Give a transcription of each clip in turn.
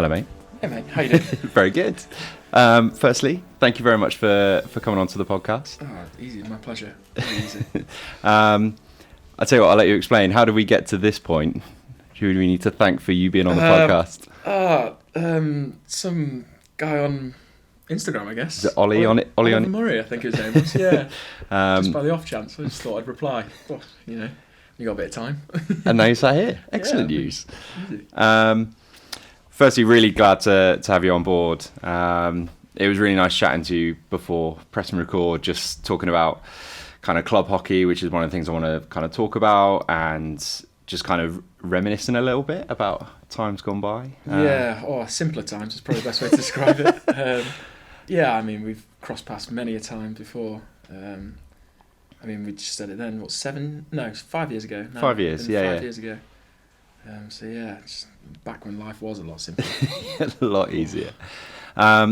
Hello, mate. Hey, mate. How you doing? Very good. Firstly, thank you very much for coming on to the podcast. Oh, easy. My pleasure. Very easy. I'll tell you what, I'll let you explain. How did we get to this point? Who do we need to thank for you being on the podcast? Some guy on Instagram, I guess. Is it Ollie on it? Oliver Murray, I think his name was. Yeah. Just by the off chance, I just thought I'd reply. Well, you got a bit of time. And now you're sat here. Excellent Yeah, news. Firstly, really glad to have you on board. It was really nice chatting to you before press and record, just talking about kind of club hockey, which is one of the things I want to kind of talk about, and just kind of reminiscing a little bit about times gone by. Simpler times is probably the best way to describe it. We've crossed paths many a time before. We just said it then, 5 years ago. No, 5 years, yeah. 5 years ago. Just back when life was a lot simpler. A lot easier.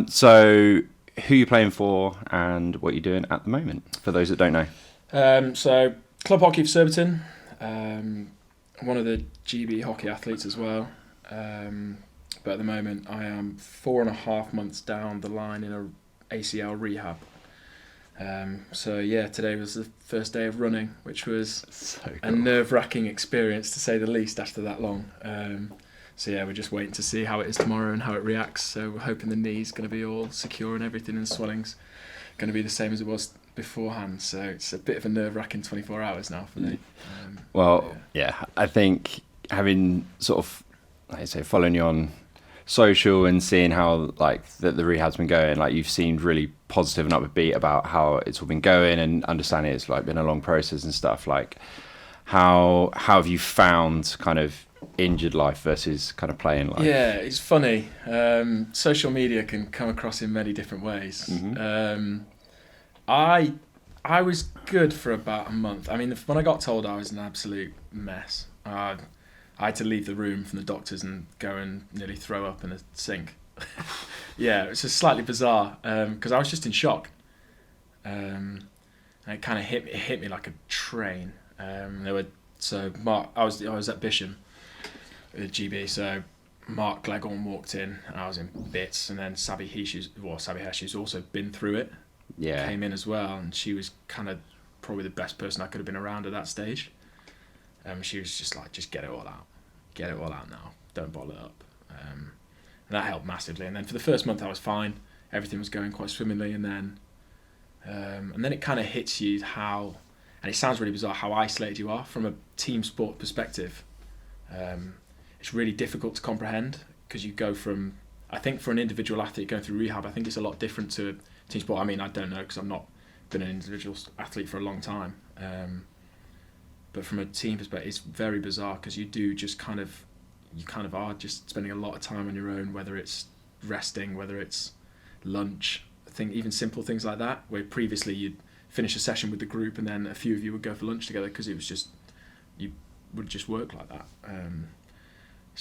So who are you playing for and what you're doing at the moment, for those that don't know? So club hockey for Surbiton. One of the GB hockey athletes as well. But at the moment I am 4.5 months down the line in a ACL rehab. Today was the first day of running, which was So cool. a nerve-wracking experience to say the least after that long. We're just waiting to see how it is tomorrow and how it reacts. So we're hoping the knee's going to be all secure and everything, and swelling's going to be the same as it was beforehand. So it's a bit of a nerve-wracking 24 hours now for me. I think having sort of, like I say, following you on social and seeing how the rehab's been going, you've seemed really positive and upbeat about how it's all been going, and understanding it's been a long process and stuff. How have you found kind of injured life versus kind of playing life? Yeah, it's funny. Social media can come across in many different ways. Mm-hmm. I was good for about a month. When I got told I was an absolute mess, I had to leave the room from the doctors and go and nearly throw up in a sink. Yeah, it was just slightly bizarre because I was just in shock. And it kind of hit me like a train. Mark, I was at Bisham with GB, so Mark Glegorn walked in and I was in bits, and then Sabi Hesh, who's also been through it, came in as well, and she was kind of probably the best person I could have been around at that stage. She was just like, just get it all out now, don't bottle it up, and that helped massively. And then for the first month I was fine, everything was going quite swimmingly, and then it kind of hits you how, and it sounds really bizarre, how isolated you are from a team sport perspective. It's really difficult to comprehend, because you go from, I think for an individual athlete going through rehab, I think it's a lot different to team sport. I don't know, because I've not been an individual athlete for a long time. But from a team perspective, it's very bizarre, because you are just spending a lot of time on your own, whether it's resting, whether it's lunch, even simple things like that, where previously you'd finish a session with the group and then a few of you would go for lunch together, because it was just, you would just work like that.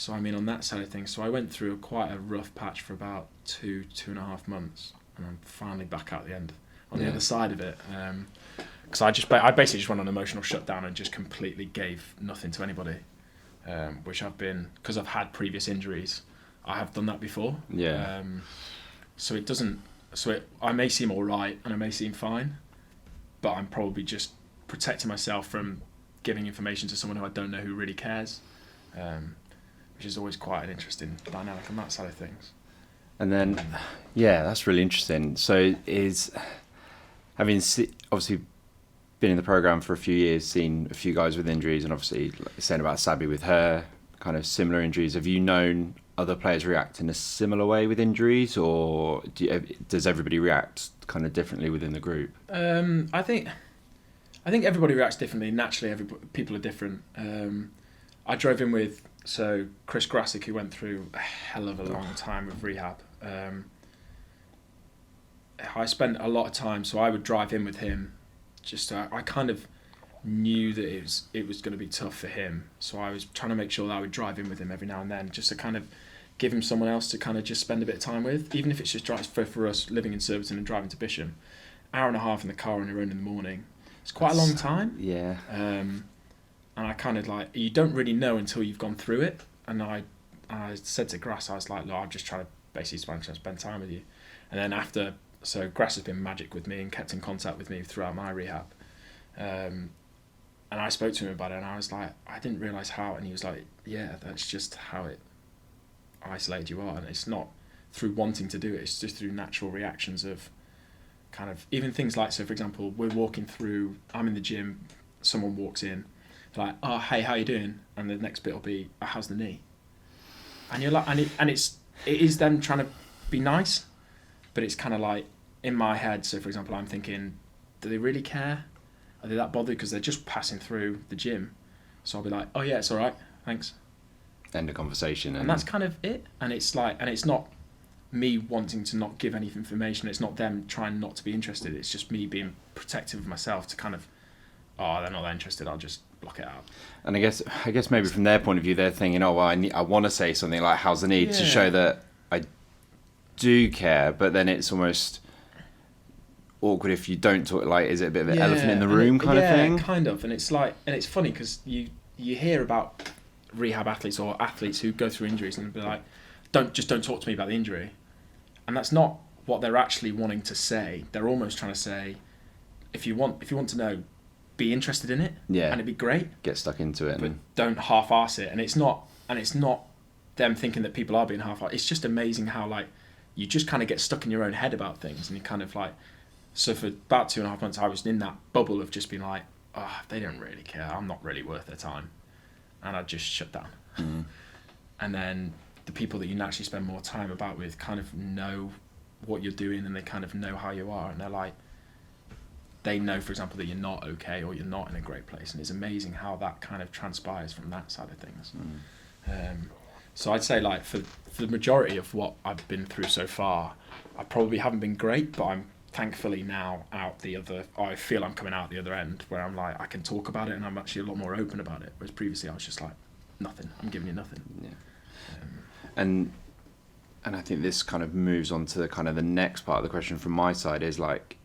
On that side of things, so I went through quite a rough patch for about 2.5 months, and I'm finally back out the end, on the other side of it. Because I basically just went on emotional shutdown and just completely gave nothing to anybody, which I've been, because I've had previous injuries, I have done that before. Yeah. I may seem all right and I may seem fine, but I'm probably just protecting myself from giving information to someone who I don't know who really cares, which is always quite an interesting dynamic on that side of things. And then, that's really interesting. So obviously been in the program for a few years, seen a few guys with injuries, and obviously saying about Sabi with her kind of similar injuries, have you known other players react in a similar way with injuries, or does everybody react kind of differently within the group? I think everybody reacts differently. Naturally, people are different. I drove in with Chris Grassick, who went through a hell of a long time with rehab. I spent a lot of time, so I would drive in with him. I kind of knew that it was going to be tough for him, so I was trying to make sure that I would drive in with him every now and then, just to kind of give him someone else to kind of just spend a bit of time with, even if it's just for us living in Surbiton and driving to Bisham, 1.5 hours in the car on your own in the morning. It's quite a long time. Yeah. And I kind of you don't really know until you've gone through it, and I said to Grass, I was like, look, I'm just trying to basically spend time with you. And then after, so Grass has been magic with me and kept in contact with me throughout my rehab. And I spoke to him about it, and I was like, I didn't realise how, and he was like, yeah, that's just how it isolated you are, and it's not through wanting to do it, it's just through natural reactions of kind of, even things like, so for example, we're walking through, I'm in the gym, someone walks in, like, oh, hey, how you doing? And the next bit will be, oh, how's the knee? And you're like, and it is them trying to be nice, but it's kind of like, in my head, so for example, I'm thinking, do they really care? Are they that bothered? Because they're just passing through the gym. So I'll be like, oh yeah, it's all right, thanks. End of conversation. And that's kind of it. And it's like, and it's not me wanting to not give any information. It's not them trying not to be interested. It's just me being protective of myself to kind of, oh, they're not that interested, I'll just block it out. And I guess maybe from their point of view, they're thinking, oh, well, I want to say something like, how's the knee, to show that I do care, but then it's almost awkward if you don't talk, like, is it a bit of an elephant in the room kind of thing? Yeah, kind of. And it's like, and it's funny because you hear about rehab athletes or athletes who go through injuries and be like, don't talk to me about the injury. And that's not what they're actually wanting to say. They're almost trying to say, if you want to know, be interested in it, and it'd be great. Get stuck into it, but don't half-arse it. And it's not them thinking that people are being half-arsed. It's just amazing how, like, you just kind of get stuck in your own head about things, and you kind of like. So for about 2.5 months, I was in that bubble of just being like, oh, they don't really care. I'm not really worth their time, and I just shut down. Mm. And then the people that you naturally spend more time about with kind of know what you're doing, and they kind of know how you are, and they're like, they know, for example, that you're not okay or you're not in a great place, and it's amazing how that kind of transpires from that side of things. So I'd say, like, for the majority of what I've been through so far, I probably haven't been great, but I'm thankfully now I feel I'm coming out the other end where I'm like, I can talk about it, and I'm actually a lot more open about it, whereas previously I was just like, nothing, I'm giving you nothing. And I think this kind of moves on to kind of the next part of the question from my side is, like,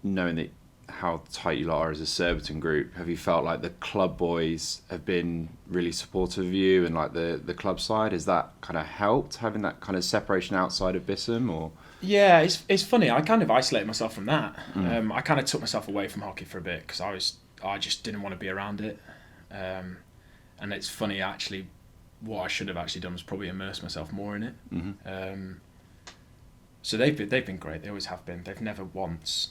knowing that how tight you are as a Surbiton group, have you felt like the club boys have been really supportive of you, and like the club side, has that kind of helped, having that kind of separation outside of Bisham? Or yeah, it's funny, I kind of isolated myself from that. I kind of took myself away from hockey for a bit because I just didn't want to be around it, and it's funny, actually, what I should have actually done was probably immerse myself more in it. So they've been great, they always have been, they've never once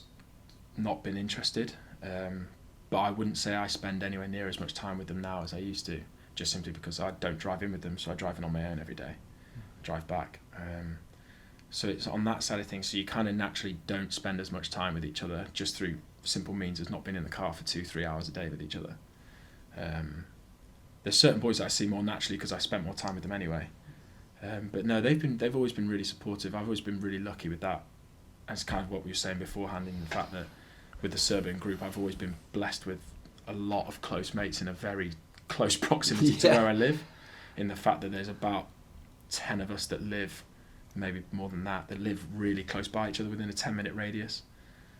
not been interested, but I wouldn't say I spend anywhere near as much time with them now as I used to, just simply because I don't drive in with them, so I drive in on my own every day, drive back, so it's on that side of things, so you kind of naturally don't spend as much time with each other just through simple means as not being in the car for 2-3 hours a day with each other. There's certain boys that I see more naturally because I spent more time with them anyway, but no, they've always been really supportive. I've always been really lucky with that. That's kind of what we were saying beforehand, in the fact that with the Serbian group, I've always been blessed with a lot of close mates in a very close proximity to where I live, in the fact that there's about 10 of us that live, maybe more than that live really close by each other within a 10-minute radius.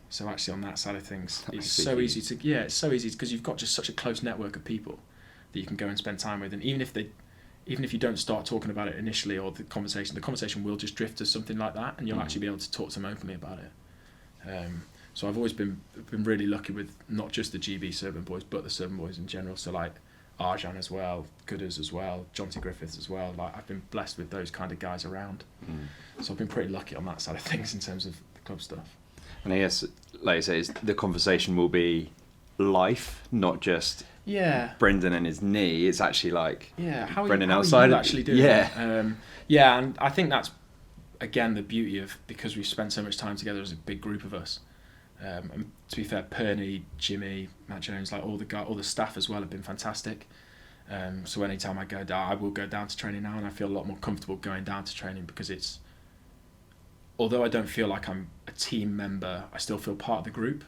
So actually on that side of things, it's so easy because you've got just such a close network of people that you can go and spend time with, and even if you don't start talking about it initially, or the conversation will just drift to something like that, and you'll actually be able to talk to them openly about it. So I've always been really lucky with not just the GB Serbian boys, but the Serbian boys in general. So like Arjan as well, Gooders as well, Jonty Griffiths as well. Like, I've been blessed with those kind of guys around. So I've been pretty lucky on that side of things in terms of the club stuff. And I guess, like you say, the conversation will be life, not just Brendan and his knee. It's actually like how Brendan how outside. Are you actually doing and I think that's again the beauty of, because we've spent so much time together as a big group of us. And to be fair, Perny, Jimmy, Matt Jones, like all the staff as well have been fantastic. So anytime I go down, I will go down to training now, and I feel a lot more comfortable going down to training because it's, although I don't feel like I'm a team member, I still feel part of the group,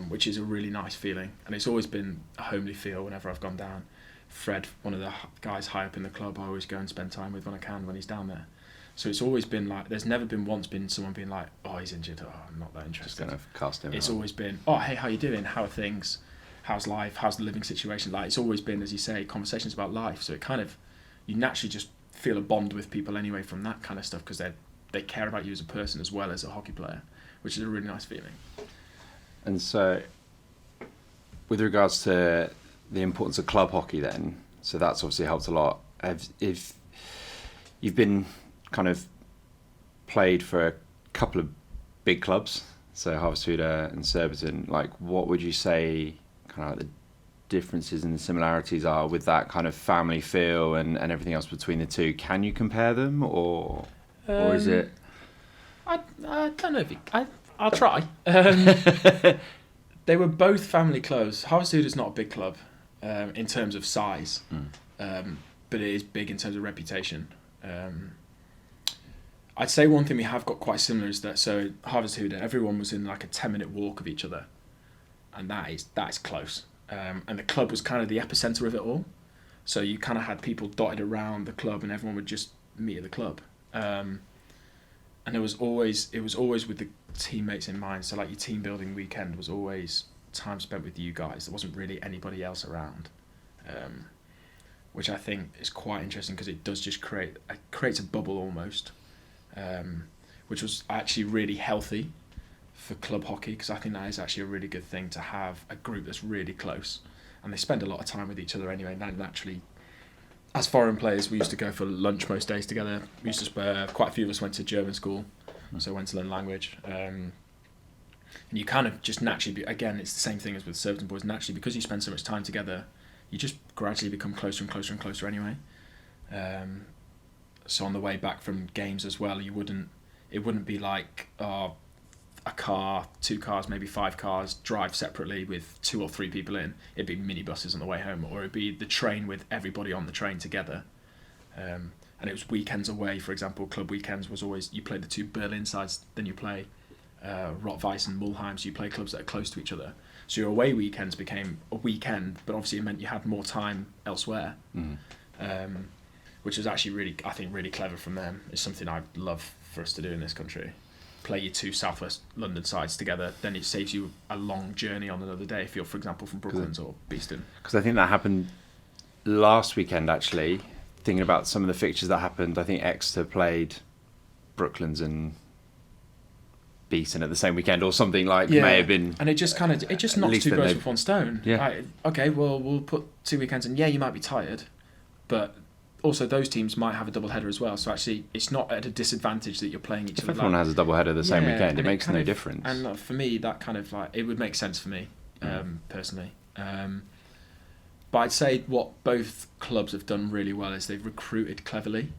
which is a really nice feeling. And it's always been a homely feel whenever I've gone down. Fred, one of the guys high up in the club, I always go and spend time with when I can when he's down there. So it's always been like, there's never been someone being like, oh, he's injured, oh, I'm not that interested. Just kind of cast him It's out. always been, oh, hey, how you doing? How are things? How's life? How's the living situation? Like, it's always been, as you say, conversations about life. So it kind of, you naturally just feel a bond with people anyway from that kind of stuff, because they care about you as a person as well as a hockey player, which is a really nice feeling. And so, with regards to the importance of club hockey then, so that's obviously helped a lot. If you've been kind of played for a couple of big clubs, so Harvesthude and Surbiton, like what would you say kind of like the differences and the similarities are with that kind of family feel and everything else between the two? Can you compare them, or is it? I don't know if I'll try. They were both family clubs. Harvesthude is not a big club in terms of size, but it is big in terms of reputation. I'd say one thing we have got quite similar is that, so Harvesthude, everyone was in like a 10-minute walk of each other, and that is close. And the club was kind of the epicenter of it all, so you kind of had people dotted around the club, and everyone would just meet at the club. And it was always with the teammates in mind. So like your team building weekend was always time spent with you guys. There wasn't really anybody else around, which I think is quite interesting, because it does just creates a bubble almost, which was actually really healthy for club hockey, because I think that is actually a really good thing to have a group that's really close, and they spend a lot of time with each other anyway. And naturally, as foreign players, we used to go for lunch most days together. We used to quite a few of us went to German school, so went to learn language. And you kind of just naturally, again, it's the same thing as with Surbiton boys. Naturally, because you spend so much time together, you just gradually become closer and closer and closer anyway. So on the way back from games as well, it wouldn't be like a car, 2 cars, maybe 5 cars drive separately with 2 or 3 people in. It'd be minibuses on the way home, or it'd be the train with everybody on the train together. And it was weekends away, for example. Club weekends was always, you play the 2 Berlin sides, then you play Rot-Weiss and Mulheim, so you play clubs that are close to each other. So your away weekends became a weekend, but obviously it meant you had more time elsewhere, which was actually really, I think, really clever from them. It's something I'd love for us to do in this country. Play your 2 southwest London sides together, then it saves you a long journey on another day if you're, for example, from Brooklands or Beeston. Because I think that happened last weekend, actually. Thinking about some of the fixtures that happened, I think Exeter played Brooklands and Beeston at the same weekend, or something like may have been. And it just knocks 2 birds with one stone. Yeah. Like, okay, well, we'll put 2 weekends, and you might be tired, but also those teams might have a double header as well. So actually, it's not at a disadvantage that you're playing each other. If everyone has a double header the same weekend, it makes no difference. And for me, that kind of like, it would make sense for me personally. But I'd say what both clubs have done really well is they've recruited cleverly,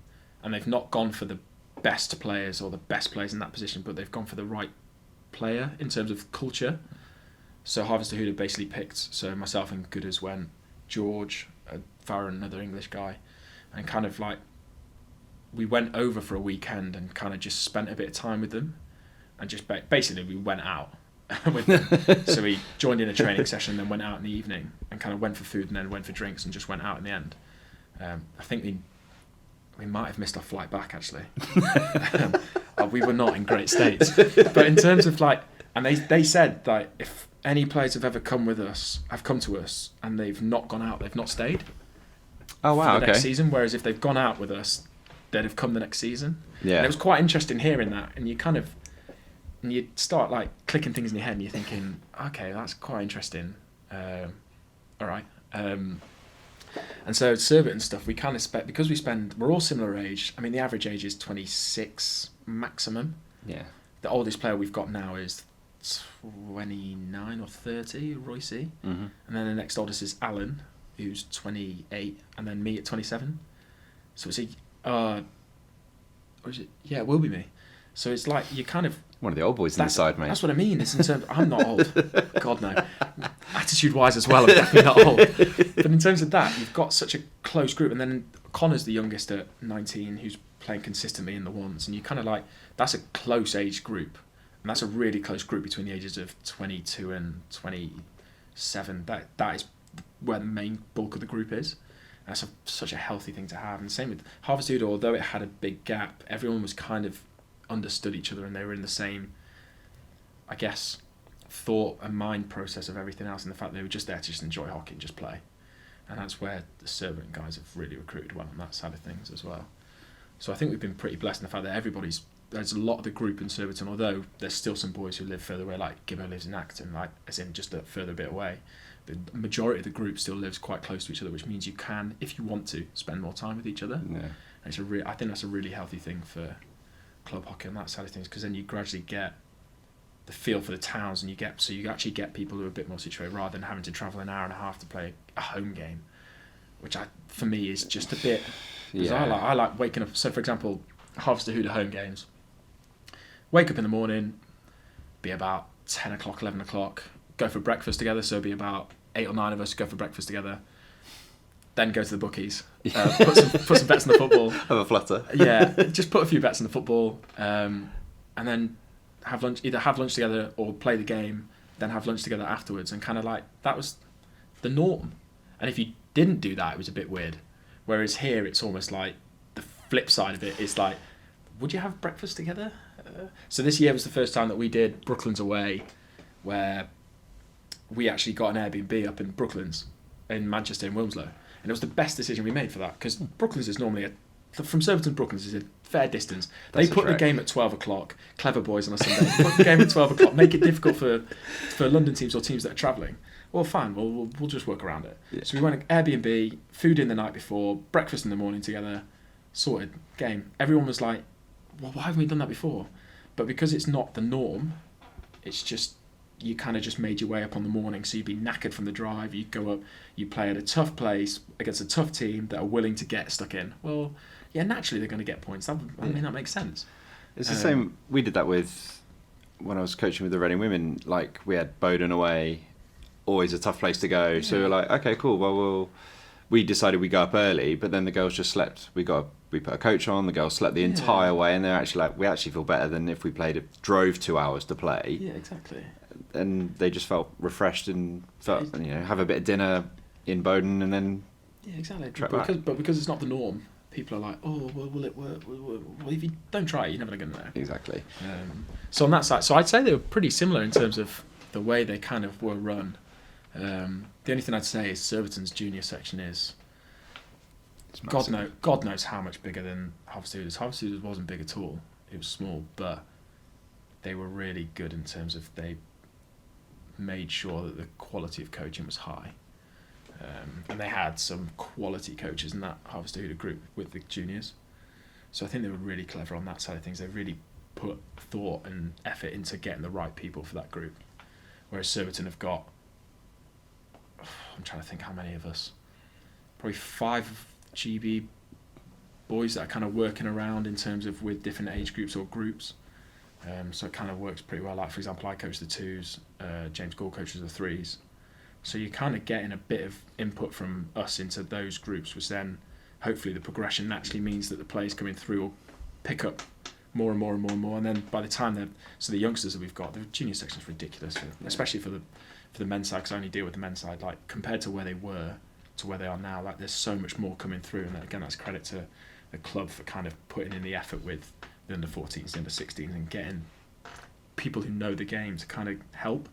and they've not gone for the best players or the best players in that position, but they've gone for the right player in terms of culture. So Harvesthude have basically picked, so myself and Gooders went, George, Farah, another English guy, and kind of like, we went over for a weekend and kind of just spent a bit of time with them, and just basically we went out with them. So we joined in a training session, then went out in the evening and kind of went for food and then went for drinks and just went out in the end. I think we might have missed our flight back, actually. We were not in great states. But in terms of like, and they said that if any players have ever come to us and they've not gone out, they've not stayed. Oh wow! For the next season, whereas if they've gone out with us, they'd have come the next season. Yeah. And it was quite interesting hearing that, and you start like clicking things in your head, and you're thinking, okay, that's quite interesting. All right. And so Surbiton stuff, we kind of because we're all similar age. I mean, the average age is 26 maximum. Yeah. The oldest player we've got now is 29 or 30, Royce. Mm-hmm. And then the next oldest is Alan, who's 28, and then me at 27. So it's or is it? Yeah, it will be me. So it's like you kind of one of the old boys inside, mate. That's what I mean. It's in terms. I'm not old. God no. Attitude-wise as well, I'm definitely not old. But in terms of that, you've got such a close group, and then Connor's the youngest at 19, who's playing consistently in the ones, and you kind of like, that's a close age group, and that's a really close group between the ages of 22 and 27. That is where the main bulk of the group is. That's such a healthy thing to have. And same with Harvesthude, although it had a big gap, everyone was kind of understood each other, and they were in the same, I guess, thought and mind process of everything else, and the fact they were just there to just enjoy hockey and just play. And that's where the Surbiton guys have really recruited well on that side of things as well. So I think we've been pretty blessed in the fact that there's a lot of the group in Surbiton, although there's still some boys who live further away, like Gibbo lives in Acton, like as in just a further bit away. The majority of the group still lives quite close to each other, which means you can, if you want to, spend more time with each other. Yeah. And I think that's a really healthy thing for club hockey on that side of things, because then you gradually get the feel for the towns, and you actually get people who are a bit more situated rather than having to travel an hour and a half to play a home game, which for me is just a bit. Yeah. I like waking up. So for example, Harvester Hooter home games. Wake up in the morning, be about 10 o'clock, 11 o'clock, go for breakfast together, so be about 8 or 9 of us go for breakfast together, then go to the bookies, put some bets on the football. Have a flutter. Yeah, just put a few bets on the football, and then either have lunch together or play the game, then have lunch together afterwards, and kind of like, that was the norm. And if you didn't do that, it was a bit weird. Whereas here, it's almost like the flip side of it is like, would you have breakfast together? So this year was the first time that we did Brooklands away, where we actually got an Airbnb up in Brooklands, in Manchester and Wilmslow. And it was the best decision we made for that, because Brooklands is normally from Surbiton to Brooklands is a fair distance. They put the game at 12 o'clock, clever boys on a Sunday, put the game at 12 o'clock, make it difficult for London teams or teams that are travelling. Well, fine, we'll just work around it. Yeah. So we went Airbnb, food in the night before, breakfast in the morning together, sorted, game. Everyone was like, well, why haven't we done that before? But because it's not the norm, it's just, you kind of just made your way up on the morning, so you'd be knackered from the drive, you go up, you play at a tough place against a tough team that are willing to get stuck in. Well, yeah, naturally they're going to get points. That makes sense. It's the same, we did that when I was coaching with the Reading women, like we had Bowden away, always a tough place to go, so we were like, okay, cool, well, we decided we'd go up early, but then the girls just slept. We put a coach on, the girls slept the entire way, and they're actually like, we actually feel better than if we drove 2 hours to play. Yeah, exactly. And they just felt refreshed and felt, have a bit of dinner in Bowden and then exactly. But because it's not the norm, people are like, oh, well, will it work? Well, if you don't try it, you're never going to know. Exactly. So on that side, so I'd say they were pretty similar in terms of the way they kind of were run. The only thing I'd say is Surbiton's junior section is God knows how much bigger than Harvester Hooters. Harvester Hooters wasn't big at all. It was small, but they were really good in terms of they made sure that the quality of coaching was high. And they had some quality coaches in that Harvester Hooter group with the juniors. So I think they were really clever on that side of things. They really put thought and effort into getting the right people for that group. Whereas Surbiton have got, I'm trying to think how many of us, probably 5 GB boys that are kind of working around in terms of with different age groups or groups. So it kind of works pretty well. Like, for example, I coach the 2s, James Gore coaches the 3s. So you're kind of getting a bit of input from us into those groups, which then hopefully the progression naturally means that the players coming through will pick up more and more and more and more. And then by the time the youngsters that we've got, the junior section is ridiculous, especially for the men's side, because I only deal with the men's side. Like, compared to where they were to where they are now, like, there's so much more coming through. And again, that's credit to the club for kind of putting in the effort with the under 14s, the under 16s, and getting people who know the game to kind of help.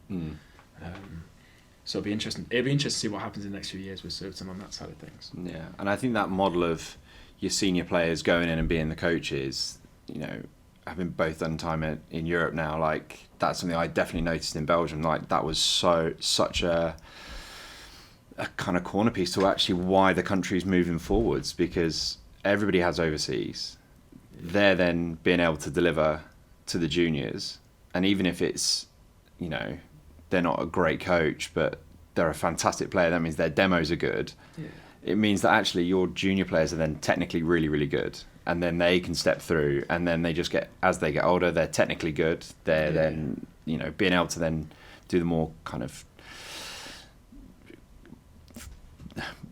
So it'll be interesting to see what happens in the next few years with Surbiton on that side of things. Yeah, and I think that model of your senior players going in and being the coaches, having both done time in Europe now, like, that's something I definitely noticed in Belgium. Like, that was such a kind of corner piece to actually why the country's moving forwards, because everybody has overseas. They're then being able to deliver to the juniors, and even if it's, they're not a great coach, but they're a fantastic player, that means their demos are good. Yeah. It means that actually your junior players are then technically really, really good, and then they can step through, and then they just get, as they get older, they're technically good. They're then, being able to then do the more kind of,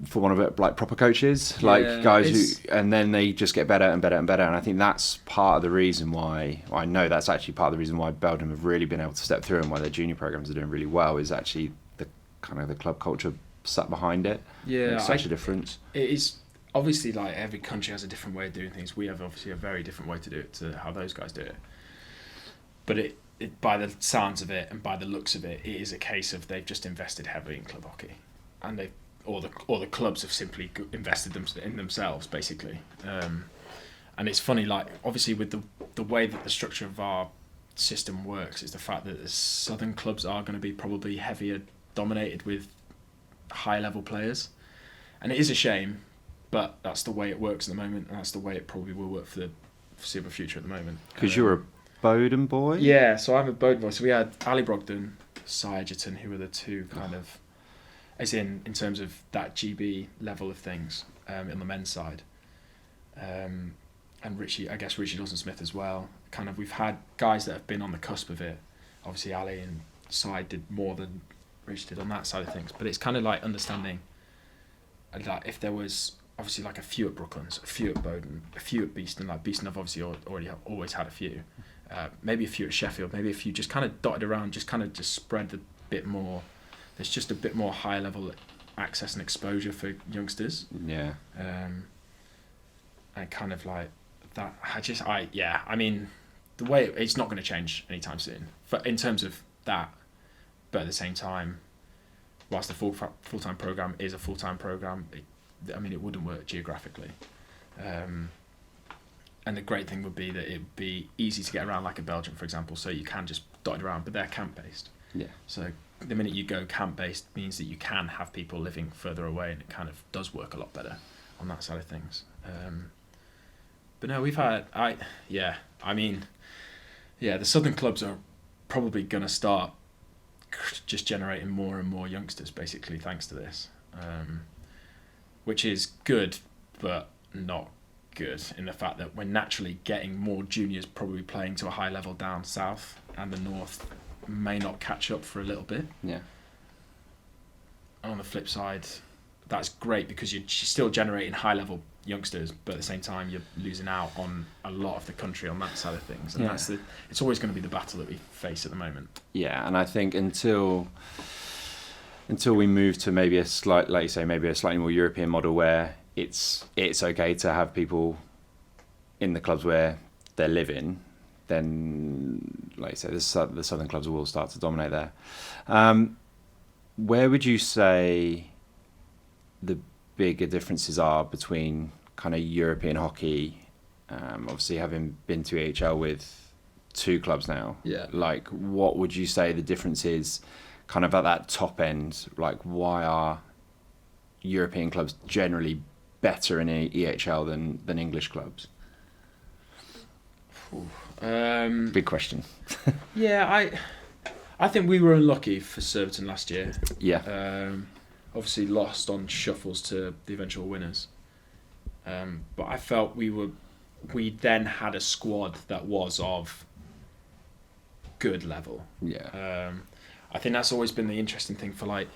for one of it, like proper coaches, like guys who, and then they just get better and better and better. And I think that's part of the reason why, I know that's actually part of the reason why Belgium have really been able to step through and why their junior programs are doing really well, is actually the kind of the club culture sat behind it. Yeah, makes such a difference. It is obviously, like, every country has a different way of doing things. We have obviously a very different way to do it to how those guys do it. But it by the sounds of it and by the looks of it, it is a case of they've just invested heavily in club hockey, and they've or the clubs have simply invested in themselves, basically. And it's funny, like obviously with the way that the structure of our system works is the fact that the southern clubs are going to be probably heavier dominated with high level players, and it is a shame, but that's the way it works at the moment, and that's the way it probably will work for the foreseeable future at the moment. Because you're a Bowden boy? Yeah, so I'm a Bowden boy. So we had Ali Brogdon, Cy Edgerton, who were the two kind of, as in terms of that GB level of things, on the men's side. And Richie Dawson-Smith as well. Kind of, we've had guys that have been on the cusp of it. Obviously, Ali and Cy did more than Richie did on that side of things. But it's kind of like understanding that if there was obviously like a few at Brooklands, a few at Bowden, a few at Beeston. Like Beeston, I've obviously always had a few. Maybe a few at Sheffield, maybe a few just kind of dotted around, just spread a bit more. There's just a bit more high level access and exposure for youngsters. Yeah. And kind of like that. I mean, the way it's not going to change anytime soon. But in terms of that, but at the same time, whilst the full-time program is a full-time program, it wouldn't work geographically. And the great thing would be that it would be easy to get around, like in Belgium, for example, so you can just dot it around, but they're camp-based. Yeah. So the minute you go camp-based means that you can have people living further away, and it kind of does work a lot better on that side of things. But no, we've had... the southern clubs are probably going to start just generating more and more youngsters, basically, thanks to this. Which is good, but not good in the fact that we're naturally getting more juniors probably playing to a high level down south, and the north may not catch up for a little bit. Yeah. And on the flip side, that's great because you're still generating high level youngsters, but at the same time you're losing out on a lot of the country on that side of things, and it's always going to be the battle that we face at the moment. Yeah, and I think until we move to maybe a slightly more European model where it's okay to have people in the clubs where they're living, then, like you say, the southern clubs will start to dominate there. Where would you say the bigger differences are between kind of European hockey, obviously having been to EHL with two clubs now? Yeah. Like, what would you say the difference is kind of at that top end? Like, why are European clubs generally better in EHL than English clubs? Big question. Yeah, I think we were unlucky for Surbiton last year. Yeah. Obviously lost on shuffles to the eventual winners. But I felt we then had a squad that was of good level. Yeah. I think that's always been the interesting thing for like.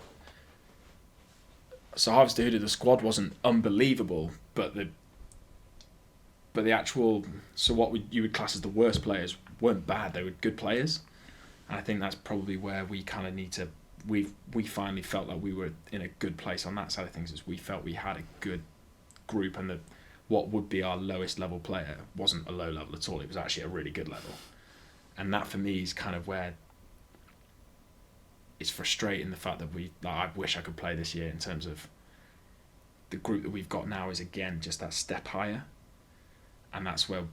So Harvester Huda, the squad wasn't unbelievable, but the actual, so what you would class as the worst players weren't bad. They were good players, and I think that's probably where we kind of need to. We finally felt like we were in a good place on that side of things, as we felt we had a good group, and what would be our lowest level player wasn't a low level at all. It was actually a really good level, and that for me is kind of where it's frustrating, the fact that I wish I could play this year in terms of the group that we've got now is again just that step higher, and that's where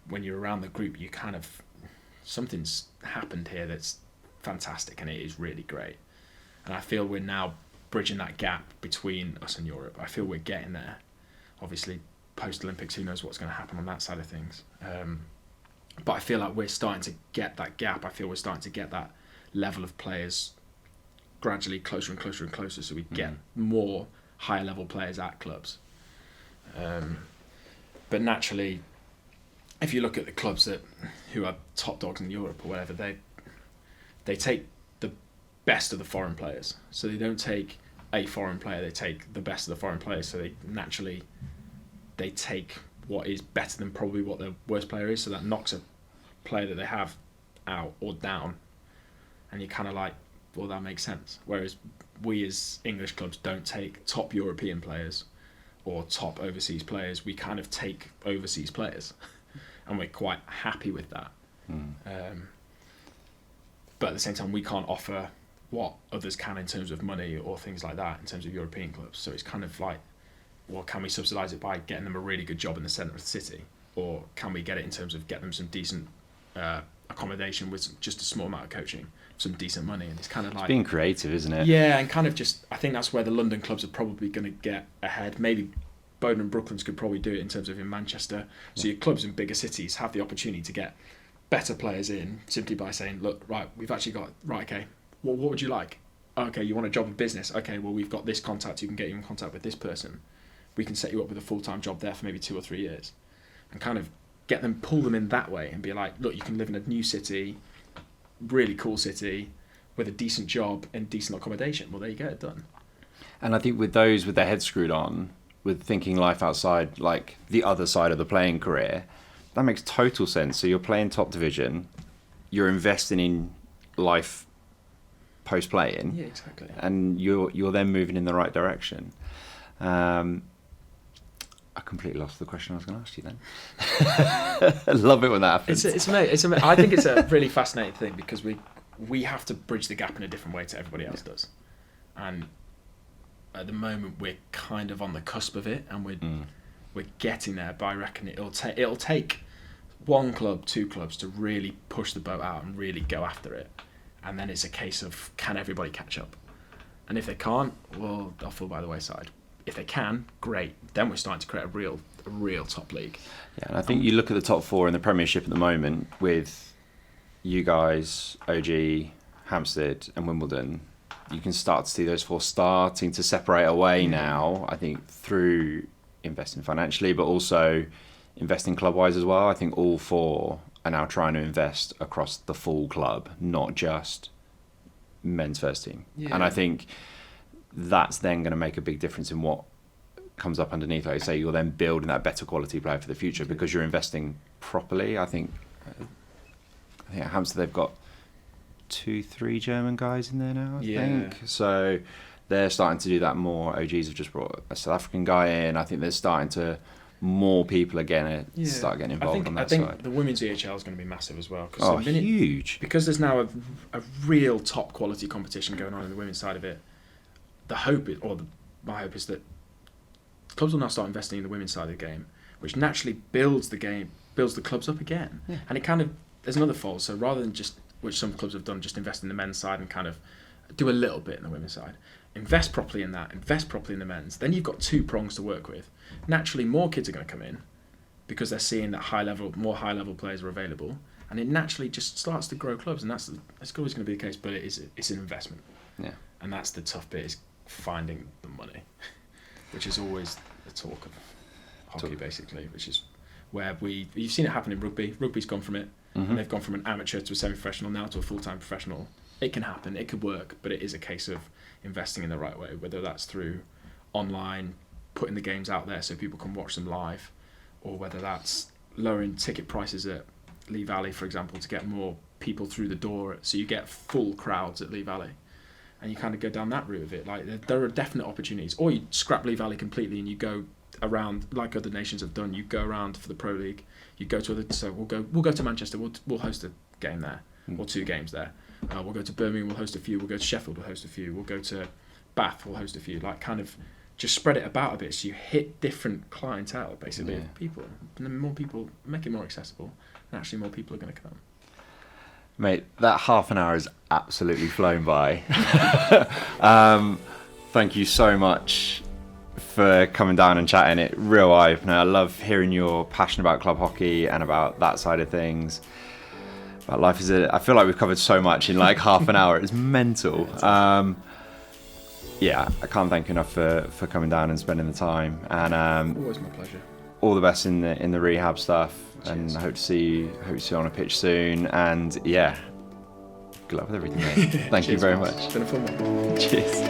when you're around the group you kind of something's happened here that's fantastic, and it is really great, and I feel we're now bridging that gap between us and Europe. I feel we're getting there. Obviously post Olympics, who knows what's going to happen on that side of things, but I feel like we're starting to get that gap. I feel we're starting to get that level of players gradually closer and closer and closer, so we get more higher level players at clubs. But naturally, if you look at the clubs who are top dogs in Europe or whatever, they take the best of the foreign players. So they don't take a foreign player, they take the best of the foreign players. So they take what is better than probably what their worst player is. So that knocks a player that they have out or down. And you're kind of like, well, that makes sense. Whereas we as English clubs don't take top European players or top overseas players. We kind of take overseas players. And we're quite happy with that. But at the same time, we can't offer what others can in terms of money or things like that in terms of European clubs. So it's kind of like, well, can we subsidise it by getting them a really good job in the centre of the city, or can we get it in terms of getting them some decent accommodation with just a small amount of coaching, some decent money? And it's kind of like being creative, isn't it? Yeah, and kind of just, I think that's where the London clubs are probably going to get ahead. Maybe Bowden and Brooklands could probably do it in terms of in Manchester. So your clubs in bigger cities have the opportunity to get better players in simply by saying, look, right, we've actually got, right, okay, well, what would you like? Okay, you want a job in business? Okay, well, we've got this contact, you can get you in contact with this person. We can set you up with a full-time job there for maybe 2 or 3 years. And kind of get them, pull them in that way and be like, look, you can live in a new city, really cool city, with a decent job and decent accommodation. Well, there you go, done. And I think with those with their heads screwed on, with thinking life outside, like the other side of the playing career, that makes total sense. So you're playing top division, you're investing in life post-playing. Yeah, exactly. And you're then moving in the right direction. I completely lost the question I was going to ask you then. I love it when that happens. I think it's a really fascinating thing because we have to bridge the gap in a different way to everybody else does. And at the moment we're kind of on the cusp of it, and we're getting there, but I reckon it'll take 1 club, 2 clubs to really push the boat out and really go after it. And then it's a case of, can everybody catch up? And if they can't, well, they'll fall by the wayside. If they can, great. Then we're starting to create a real top league. Yeah, and I think you look at the top 4 in the Premiership at the moment with you guys, OG, Hampstead and Wimbledon. You can start to see those 4 starting to separate away now, I think, through investing financially, but also investing club-wise as well. I think all 4 are now trying to invest across the full club, not just men's first team. Yeah. And I think that's then going to make a big difference in what comes up underneath. Like you say, you're then building that better quality player for the future because you're investing properly. I think at Hampstead they've got 2-3 German guys in there now, I think. So they're starting to do that more. OGs have just brought a South African guy in. I think they're starting to, more people are going to start getting involved on that side. I think the women's EHL is going to be massive as well. Huge. Because there's now a real top quality competition going on in the women's side of it. The hope is, my hope is that clubs will now start investing in the women's side of the game, which naturally builds the clubs up again. Yeah. And it kind of, there's another fold. So rather than just, which some clubs have done, just invest in the men's side and kind of do a little bit in the women's side. Invest properly in that, invest properly in the men's. Then you've got 2 prongs to work with. Naturally, more kids are going to come in because they're seeing that more high level players are available, and it naturally just starts to grow clubs, and that's always going to be the case. But it's an investment, and that's the tough bit, is finding the money, which is always the talk of hockey, basically, which is where you've seen it happen in rugby. Rugby's gone from it, and they've gone from an amateur to a semi-professional, now to a full-time professional. It can happen, it could work, but it is a case of investing in the right way, whether that's through online, putting the games out there so people can watch them live, or whether that's lowering ticket prices at Lee Valley, for example, to get more people through the door, so you get full crowds at Lee Valley. And you kind of go down that route of it. Like, there are definite opportunities. Or you scrap Lee Valley completely and you go around, like other nations have done. You go around for the Pro League. You go to so we'll go to Manchester. We'll host a game there, or 2 games there. We'll go to Birmingham. We'll host a few. We'll go to Sheffield. We'll host a few. We'll go to Bath. We'll host a few. Like, kind of just spread it about a bit, so you hit different clientele, basically, of people. And then more people, make it more accessible, and actually more people are going to come. Mate, that half an hour has absolutely flown by. Thank you so much for coming down and chatting. It real eye-opener. I love hearing your passion about club hockey and about that side of things. But life is I feel like we've covered so much in like half an hour. It's mental. I can't thank you enough for coming down and spending the time. And always my pleasure. All the best in the rehab stuff. Cheers. And I hope to see you on a pitch soon. And good luck with everything, mate. Thank you very much. It's been a fun one. Cheers.